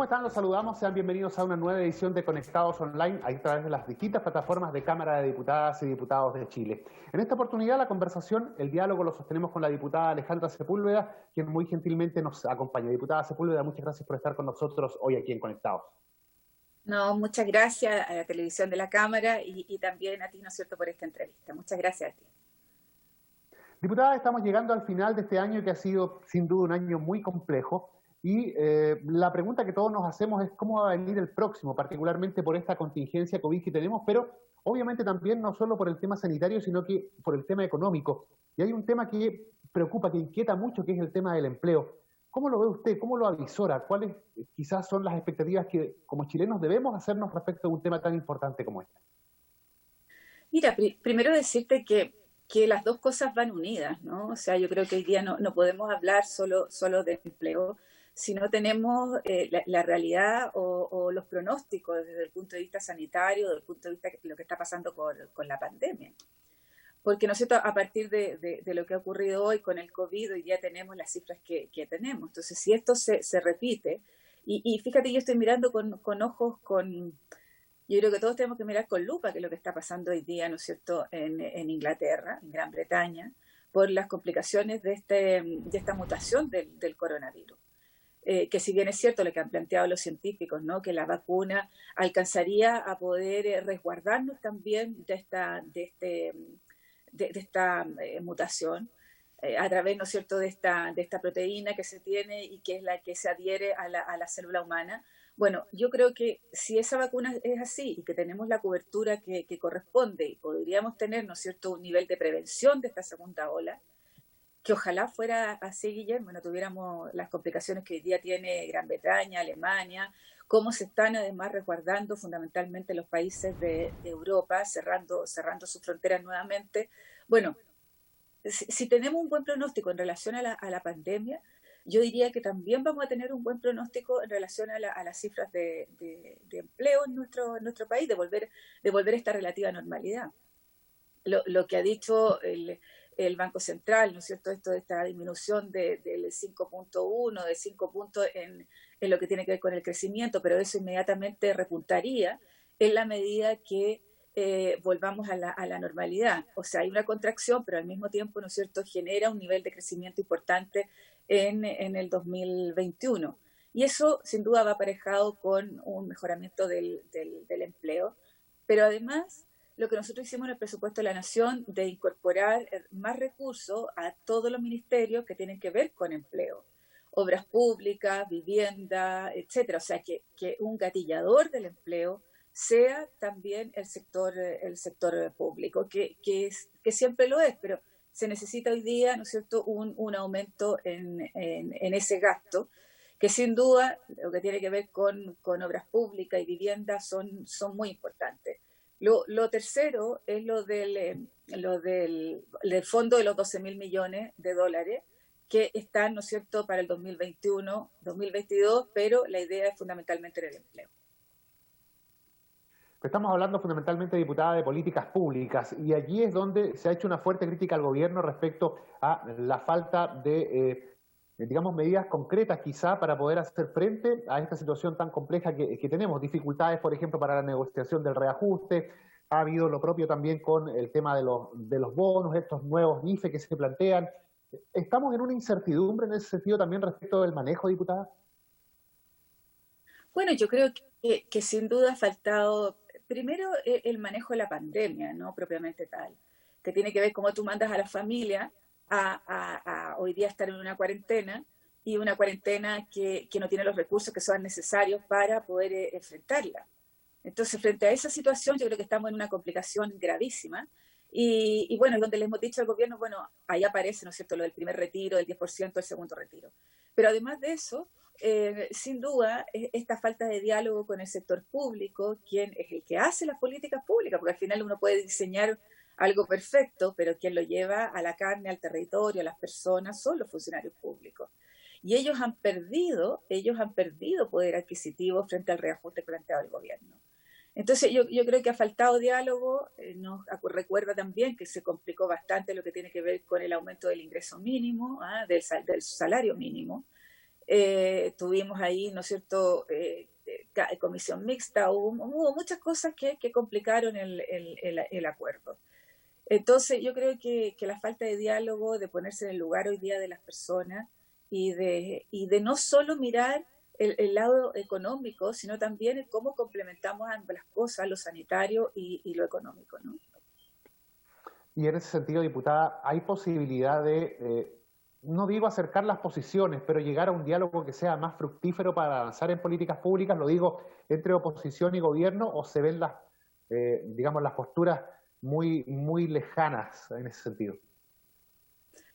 ¿Cómo están? Los saludamos. Sean bienvenidos a una nueva edición de Conectados Online a través de las distintas plataformas de Cámara de Diputadas y Diputados de Chile. En esta oportunidad la conversación, el diálogo lo sostenemos con la diputada Alejandra Sepúlveda, quien muy gentilmente nos acompaña. Diputada Sepúlveda, muchas gracias por estar con nosotros hoy aquí en Conectados. No, muchas gracias a la televisión de la Cámara y también a ti, ¿no es cierto?, por esta entrevista. Muchas gracias a ti. Diputada, estamos llegando al final de este año que ha sido sin duda un año muy complejo. Y la pregunta que todos nos hacemos es cómo va a venir el próximo, particularmente por esta contingencia COVID que tenemos, pero obviamente también no solo por el tema sanitario, sino que por el tema económico. Y hay un tema que preocupa, que inquieta mucho, que es el tema del empleo. ¿Cómo lo ve usted? ¿Cómo lo avisora? ¿Cuáles quizás son las expectativas que como chilenos debemos hacernos respecto a un tema tan importante como este? Mira, primero decirte que las dos cosas van unidas, ¿no? O sea, yo creo que hoy día no podemos hablar solo de empleo, si no tenemos la realidad o los pronósticos desde el punto de vista sanitario, desde el punto de vista de lo que está pasando con la pandemia. Porque, ¿no es cierto?, a partir de lo que ha ocurrido hoy con el COVID, hoy día tenemos las cifras que tenemos. Entonces, si esto se repite, y fíjate, yo estoy mirando con ojos, yo creo que todos tenemos que mirar con lupa que es lo que está pasando hoy día, ¿no es cierto?, en Inglaterra, en Gran Bretaña, por las complicaciones de esta mutación del coronavirus. Que si bien es cierto lo que han planteado los científicos, ¿no?, que la vacuna alcanzaría a poder resguardarnos también de esta mutación a través, ¿no es cierto?, de esta proteína que se tiene y que es la que se adhiere a la célula humana. Bueno, yo creo que si esa vacuna es así y que tenemos la cobertura que corresponde y podríamos tener, ¿no es cierto?, un nivel de prevención de esta segunda ola, que ojalá fuera así, Guillermo, no tuviéramos las complicaciones que hoy día tiene Gran Bretaña, Alemania, cómo se están además resguardando fundamentalmente los países de Europa, cerrando sus fronteras nuevamente. Bueno, si tenemos un buen pronóstico en relación a la pandemia, yo diría que también vamos a tener un buen pronóstico en relación a las cifras de empleo en nuestro país, de volver a esta relativa normalidad. Lo que ha dicho el Banco Central, ¿no es cierto?, esto de esta disminución del 5.1, de 5 puntos en lo que tiene que ver con el crecimiento, pero eso inmediatamente repuntaría en la medida que volvamos a la normalidad. O sea, hay una contracción, pero al mismo tiempo, ¿no es cierto?, genera un nivel de crecimiento importante en el 2021. Y eso, sin duda, va aparejado con un mejoramiento del empleo, pero además lo que nosotros hicimos en el presupuesto de la Nación de incorporar más recursos a todos los ministerios que tienen que ver con empleo, obras públicas, vivienda, etcétera. O sea, que un gatillador del empleo sea también el sector público, que siempre lo es, pero se necesita hoy día, ¿no es cierto?, un aumento en ese gasto, que sin duda lo que tiene que ver con obras públicas y viviendas son muy importantes. Lo tercero es lo del fondo de los 12.000 millones de dólares que están, ¿no es cierto?, para el 2021, 2022, pero la idea es fundamentalmente en el empleo. Estamos hablando fundamentalmente, diputada, de políticas públicas, y allí es donde se ha hecho una fuerte crítica al gobierno respecto a la falta de digamos, medidas concretas quizá para poder hacer frente a esta situación tan compleja que tenemos. Dificultades, por ejemplo, para la negociación del reajuste. Ha habido lo propio también con el tema de los bonos, estos nuevos NIFE que se plantean. ¿Estamos en una incertidumbre en ese sentido también respecto del manejo, diputada? Bueno, yo creo que sin duda ha faltado, primero, el manejo de la pandemia, ¿no?, propiamente tal, que tiene que ver cómo tú mandas a la familia a hoy día estar en una cuarentena, y una cuarentena que no tiene los recursos que son necesarios para poder enfrentarla. Entonces, frente a esa situación, yo creo que estamos en una complicación gravísima. Y bueno, donde le hemos dicho al gobierno, bueno, ahí aparece, ¿no es cierto?, lo del primer retiro, del 10%, del segundo retiro. Pero además de eso, sin duda, esta falta de diálogo con el sector público, quien es el que hace las políticas públicas, porque al final uno puede diseñar algo perfecto, pero quien lo lleva a la carne, al territorio, a las personas, son los funcionarios públicos. Y ellos han perdido poder adquisitivo frente al reajuste planteado del gobierno. Entonces yo creo que ha faltado diálogo. Nos recuerda también que se complicó bastante lo que tiene que ver con el aumento del ingreso mínimo, del salario mínimo, Tuvimos ahí, ¿no es cierto?, comisión mixta, hubo muchas cosas que complicaron el acuerdo. Entonces yo creo que la falta de diálogo, de ponerse en el lugar hoy día de las personas y de no solo mirar el lado económico, sino también el cómo complementamos ambas las cosas, lo sanitario y lo económico, ¿no? Y en ese sentido, diputada, ¿hay posibilidad de, no digo acercar las posiciones, pero llegar a un diálogo que sea más fructífero para avanzar en políticas públicas, lo digo, entre oposición y gobierno, o se ven las, digamos, las posturas muy lejanas en ese sentido?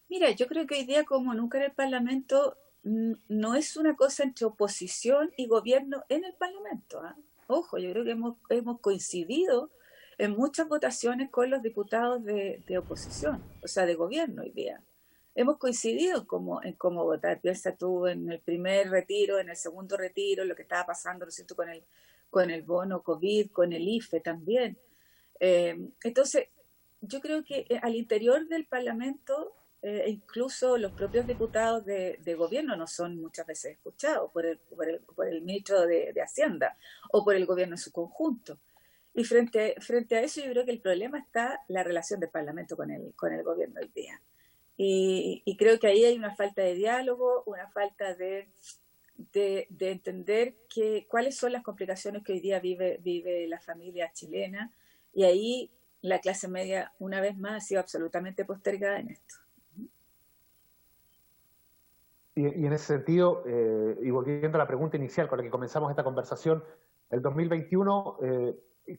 Mira, yo creo que hoy día, como nunca en el Parlamento, no es una cosa entre oposición y gobierno en el Parlamento, ¿ah? Ojo, yo creo que hemos coincidido en muchas votaciones con los diputados de oposición, o sea, de gobierno hoy día. Hemos coincidido en cómo votar. Piensa tú en el primer retiro, en el segundo retiro, lo que estaba pasando, ¿no es cierto?, con el bono COVID, con el IFE también. Entonces, yo creo que al interior del Parlamento, incluso los propios diputados de gobierno no son muchas veces escuchados por el ministro de Hacienda o por el gobierno en su conjunto. Y frente a eso, yo creo que el problema está la relación del Parlamento con el gobierno hoy día. Y creo que ahí hay una falta de diálogo, una falta de entender cuáles son las complicaciones que hoy día vive la familia chilena, y ahí la clase media, una vez más, ha sido absolutamente postergada en esto. Y en ese sentido, y volviendo a la pregunta inicial con la que comenzamos esta conversación, el 2021,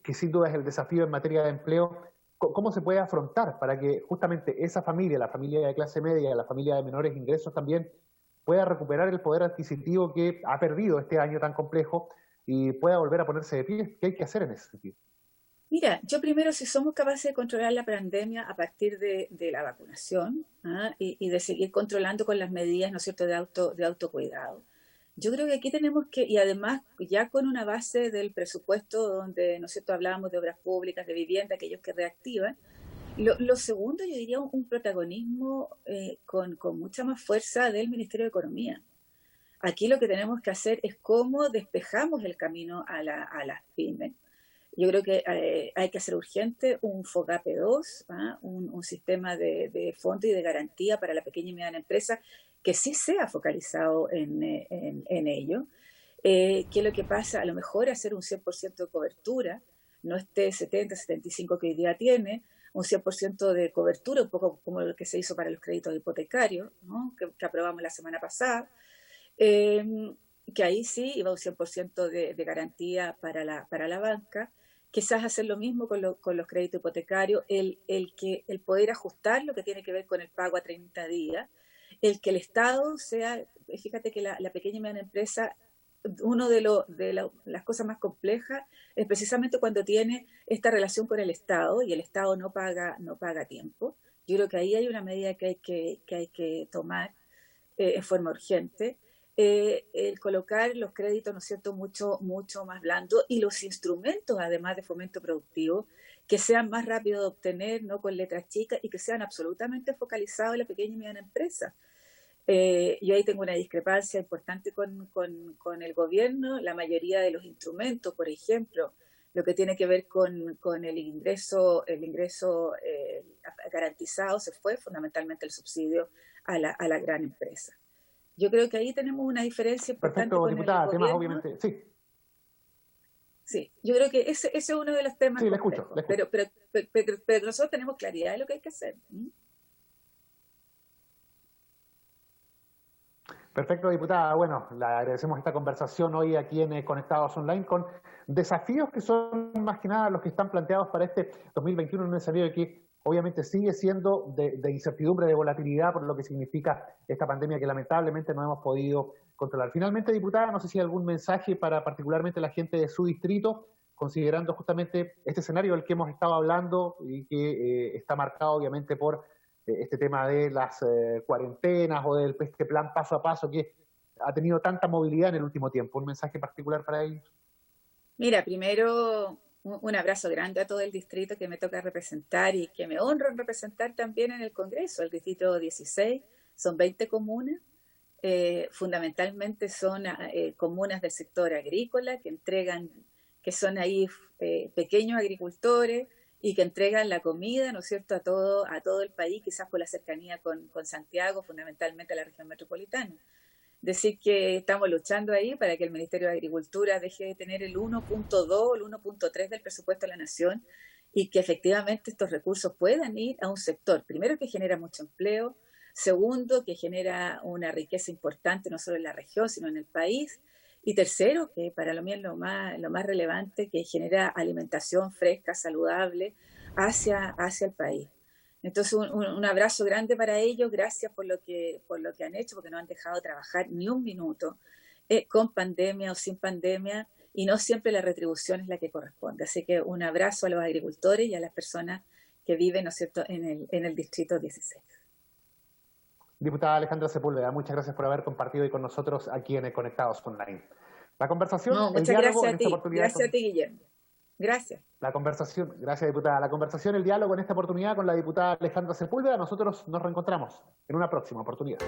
que sin duda es el desafío en materia de empleo, ¿cómo se puede afrontar para que justamente esa familia, la familia de clase media, la familia de menores ingresos también, pueda recuperar el poder adquisitivo que ha perdido este año tan complejo y pueda volver a ponerse de pie? ¿Qué hay que hacer en ese sentido? Mira, yo primero, si somos capaces de controlar la pandemia a partir de la vacunación, ¿ah? Y de seguir controlando con las medidas, ¿no es cierto?, de autocuidado. Yo creo que aquí tenemos que, y además ya con una base del presupuesto donde, ¿no es cierto?, hablábamos de obras públicas, de vivienda, aquellos que reactivan. Lo segundo, yo diría un protagonismo con mucha más fuerza del Ministerio de Economía. Aquí lo que tenemos que hacer es cómo despejamos el camino a las pymes. Yo creo que hay que hacer urgente un FOGAPE 2, ¿ah? Un sistema de fondo y de garantía para la pequeña y mediana empresa que sí sea focalizado en ello. ¿Qué es lo que pasa? A lo mejor hacer un 100% de cobertura, no este 70, 75 que hoy día tiene, un 100% de cobertura, un poco como lo que se hizo para los créditos hipotecarios, ¿no?, que aprobamos la semana pasada. Que ahí sí iba un 100% de garantía para la banca. Quizás hacer lo mismo con los créditos hipotecarios, el poder ajustar lo que tiene que ver con el pago a 30 días, el que el Estado sea, fíjate que la pequeña y mediana empresa, uno de las cosas más complejas es precisamente cuando tiene esta relación con el Estado y el Estado no paga a tiempo. Yo creo que ahí hay una medida que hay que tomar en forma urgente. El colocar los créditos, ¿no es cierto?, mucho más blandos, y los instrumentos, además de fomento productivo, que sean más rápidos de obtener, no con letras chicas, y que sean absolutamente focalizados en la pequeña y mediana empresa. Yo ahí tengo una discrepancia importante con el gobierno. La mayoría de los instrumentos, por ejemplo, lo que tiene que ver con el ingreso garantizado, se fue fundamentalmente el subsidio a la gran empresa. Yo creo que ahí tenemos una diferencia importante. Perfecto, con diputada, el temas gobierno. obviamente, sí. Sí, yo creo que ese es uno de los temas sí, complejos. le escucho. Pero nosotros tenemos claridad de lo que hay que hacer. Perfecto, diputada. Bueno, le agradecemos esta conversación hoy aquí en Conectados Online con desafíos que son más que nada los que están planteados para este 2021 en un escenario que obviamente sigue siendo de incertidumbre, de volatilidad por lo que significa esta pandemia que lamentablemente no hemos podido controlar. Finalmente, diputada, no sé si hay algún mensaje para particularmente la gente de su distrito, considerando justamente este escenario del que hemos estado hablando y que está marcado obviamente por este tema de las cuarentenas o del este plan paso a paso que ha tenido tanta movilidad en el último tiempo. ¿Un mensaje particular para ellos? Mira, primero un abrazo grande a todo el distrito que me toca representar y que me honro en representar también en el Congreso, el distrito 16, son 20 comunas. fundamentalmente son comunas del sector agrícola que son ahí pequeños agricultores y que entregan la comida, ¿no es cierto?, a todo el país, quizás por la cercanía con Santiago, fundamentalmente a la región metropolitana. Decir que estamos luchando ahí para que el Ministerio de Agricultura deje de tener el 1.2 o el 1.3 del presupuesto de la Nación y que efectivamente estos recursos puedan ir a un sector, primero que genera mucho empleo, segundo que genera una riqueza importante no solo en la región, sino en el país, y tercero, que para mí es lo más relevante, que genera alimentación fresca, saludable hacia el país. Entonces, un abrazo grande para ellos, gracias por lo que han hecho, porque no han dejado trabajar ni un minuto, con pandemia o sin pandemia, y no siempre la retribución es la que corresponde. Así que un abrazo a los agricultores y a las personas que viven, ¿no es cierto?, en el distrito 16. Diputada Alejandra Sepúlveda, muchas gracias por haber compartido hoy con nosotros aquí en Conectados Online. La conversación, No, el muchas diálogo gracias en a esta ti, oportunidad. gracias a ti, Guillermo. Gracias. La conversación, gracias diputada. La conversación, el diálogo en esta oportunidad con la diputada Alejandra Sepúlveda. Nosotros nos reencontramos en una próxima oportunidad.